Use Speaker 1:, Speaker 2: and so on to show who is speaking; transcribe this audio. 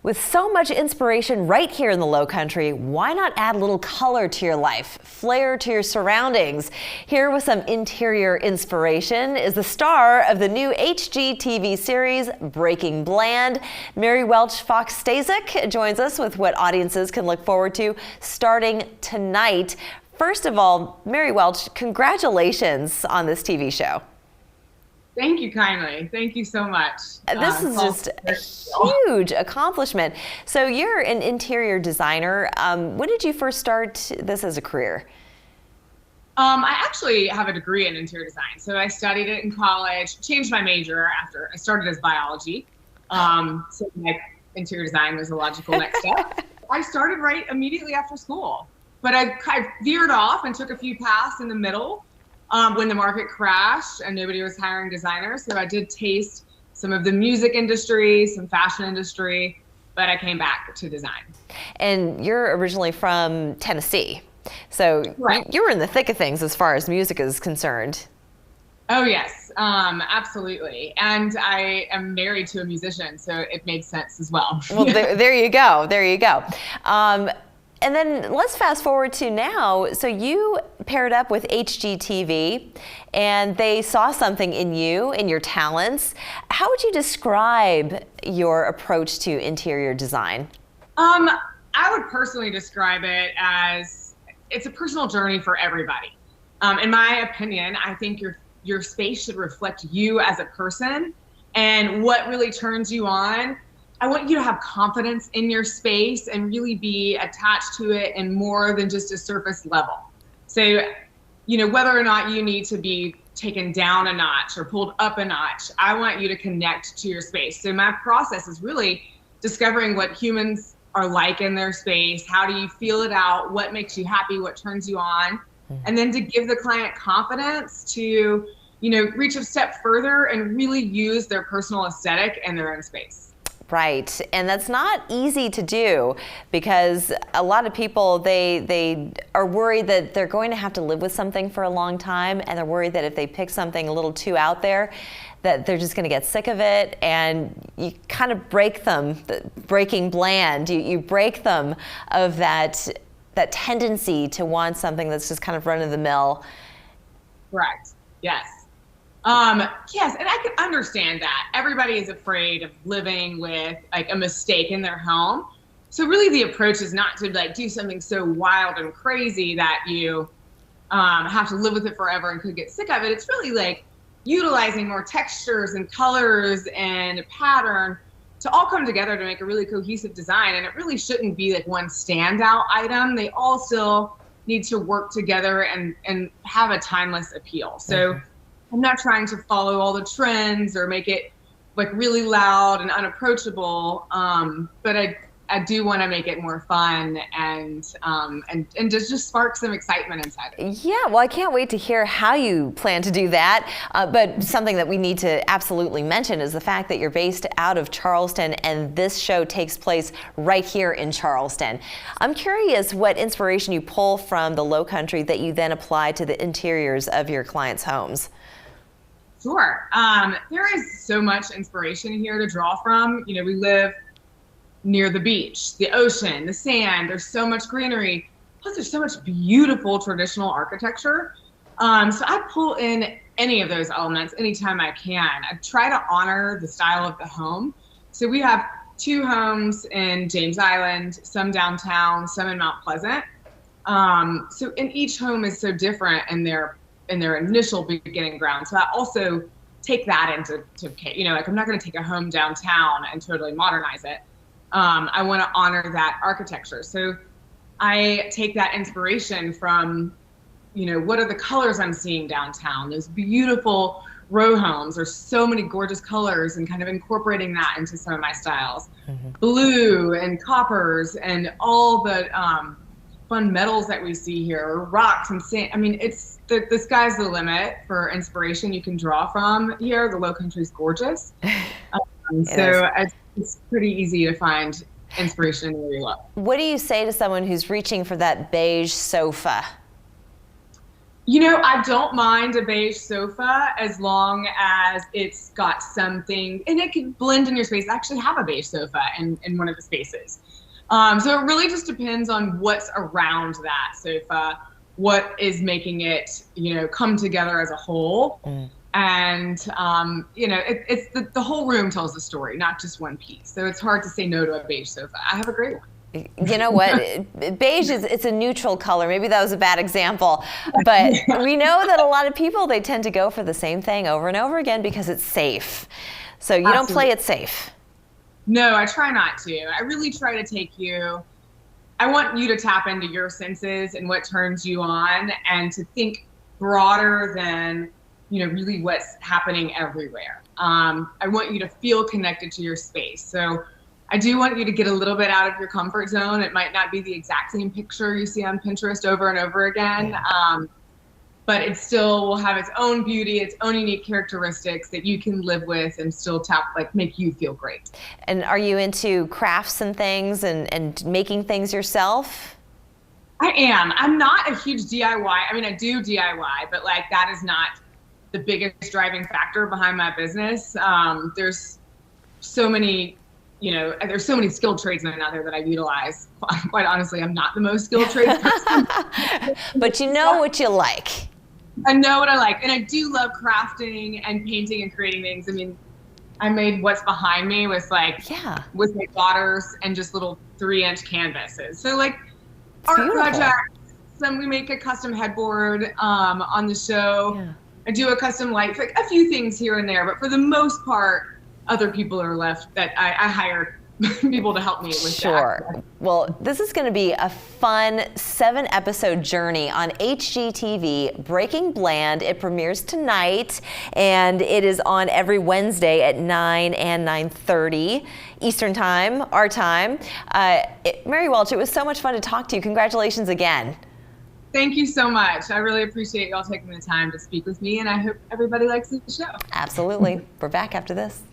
Speaker 1: With so much inspiration right here in the Low Country, why not add a little color to your life, flair to your surroundings? Here with some interior inspiration is the star of the new HGTV series, Breaking Bland. Welch Fox Stasik joins us with what audiences can look forward to starting tonight. First of all, Mary Welch, congratulations on this TV show.
Speaker 2: Thank you kindly. Thank you so much.
Speaker 1: This is just a huge accomplishment. So you're an interior designer. When did you first start this as a career?
Speaker 2: I actually have a degree in interior design. So I studied it in college, changed my major after I started as biology. So my interior design was a logical next step. I started right immediately after school, but I veered off and took a few paths in the middle. When the market crashed and nobody was hiring designers. So I did taste some of the music industry, some fashion industry, but I came back to design.
Speaker 1: And you're originally from Tennessee. So
Speaker 2: right.
Speaker 1: You were in the thick of things as far as music is concerned.
Speaker 2: Oh yes, absolutely. And I am married to a musician, so it made sense as well.
Speaker 1: Well, there you go. There you go. And then let's fast forward to now. So you paired up with HGTV and they saw something in you, in your talents. How would you describe your approach to interior design?
Speaker 2: I would personally describe it as it's a personal journey for everybody. In my opinion, I think your space should reflect you as a person and what really turns you on. I want you to have confidence in your space and really be attached to it in more than just a surface level. So, whether or not you need to be taken down a notch or pulled up a notch, I want you to connect to your space. So my process is really discovering what humans are like in their space. How do you feel it out? What makes you happy? What turns you on? And then to give the client confidence to, reach a step further and really use their personal aesthetic in their own space.
Speaker 1: Right, and that's not easy to do because a lot of people, they are worried that they're going to have to live with something for a long time, and they're worried that if they pick something a little too out there, that they're just going to get sick of it, and you kind of break them, breaking bland. You break them of that tendency to want something that's just kind of run of the mill.
Speaker 2: Correct. Yes. Yes, and I can understand that. Everybody is afraid of living with like a mistake in their home. So really the approach is not to do something so wild and crazy that you have to live with it forever and could get sick of it. It's really utilizing more textures and colors and a pattern to all come together to make a really cohesive design. And it really shouldn't be one standout item. They all still need to work together and have a timeless appeal. So I'm not trying to follow all the trends or make it really loud and unapproachable, but I do want to make it more fun and just spark some excitement inside it.
Speaker 1: Yeah, well, I can't wait to hear how you plan to do that. But something that we need to absolutely mention is the fact that you're based out of Charleston and this show takes place right here in Charleston. I'm curious what inspiration you pull from the Low Country that you then apply to the interiors of your clients' homes.
Speaker 2: Sure. There is so much inspiration here to draw from. We live near the beach, the ocean, the sand. There's so much greenery. Plus, there's so much beautiful traditional architecture. So I pull in any of those elements anytime I can. I try to honor the style of the home. So we have 2 homes in James Island, some downtown, some in Mount Pleasant. So in each home is so different in their initial beginning ground. So I also take that into I'm not going to take a home downtown and totally modernize it. I want to honor that architecture. So I take that inspiration from, what are the colors I'm seeing downtown? Those beautiful row homes. There's so many gorgeous colors and kind of incorporating that into some of my styles. Blue and coppers and all the fun metals that we see here, rocks and sand. I mean, it's the sky's the limit for inspiration you can draw from here. The Low Country's gorgeous. So it's pretty easy to find inspiration where you look.
Speaker 1: What do you say to someone who's reaching for that beige sofa?
Speaker 2: You know, I don't mind a beige sofa as long as it's got something, and it can blend in your space. I actually have a beige sofa in one of the spaces. So it really just depends on what's around that sofa, what is making it, you know, come together as a whole. And, you know, it's the whole room tells the story, not just one piece. So it's hard to say no to a beige sofa. I have a great one.
Speaker 1: You know what? Beige it's a neutral color. Maybe that was a bad example, but we know that a lot of people, they tend to go for the same thing over and over again because it's safe. So you don't play it safe.
Speaker 2: No, I try not to. I really try to take you. I want you to tap into your senses and what turns you on, and to think broader than, you know, really what's happening everywhere. I want you to feel connected to your space. So I do want you to get a little bit out of your comfort zone. It might not be the exact same picture you see on Pinterest over and over again, but it still will have its own beauty, its own unique characteristics that you can live with and still make you feel great.
Speaker 1: And are you into crafts and things and making things yourself?
Speaker 2: I am. I'm not a huge DIY. I mean, I do DIY, but like that is not the biggest driving factor behind my business. There's so many, you know, there's so many skilled tradesmen out there that I utilize. Quite honestly, I'm not the most skilled tradesperson.
Speaker 1: But you know what you like.
Speaker 2: I know what I like. And I do love crafting and painting and creating things. I mean, I made what's behind me with with my daughters and just little 3-inch canvases. So like art projects, we make a custom headboard on the show. Yeah. I do a custom light, like a few things here and there, but for the most part, other people are left that I hire people to help me with that.
Speaker 1: Well, this is going to be a fun 7-episode journey on HGTV, Breaking Bland. It premieres tonight, and it is on every Wednesday at 9 and 9:30 Eastern Time, our time. Mary Welch, it was so much fun to talk to you. Congratulations again.
Speaker 2: Thank you so much. I really appreciate y'all taking the time to speak with me, and I hope everybody likes the show.
Speaker 1: Absolutely. We're back after this.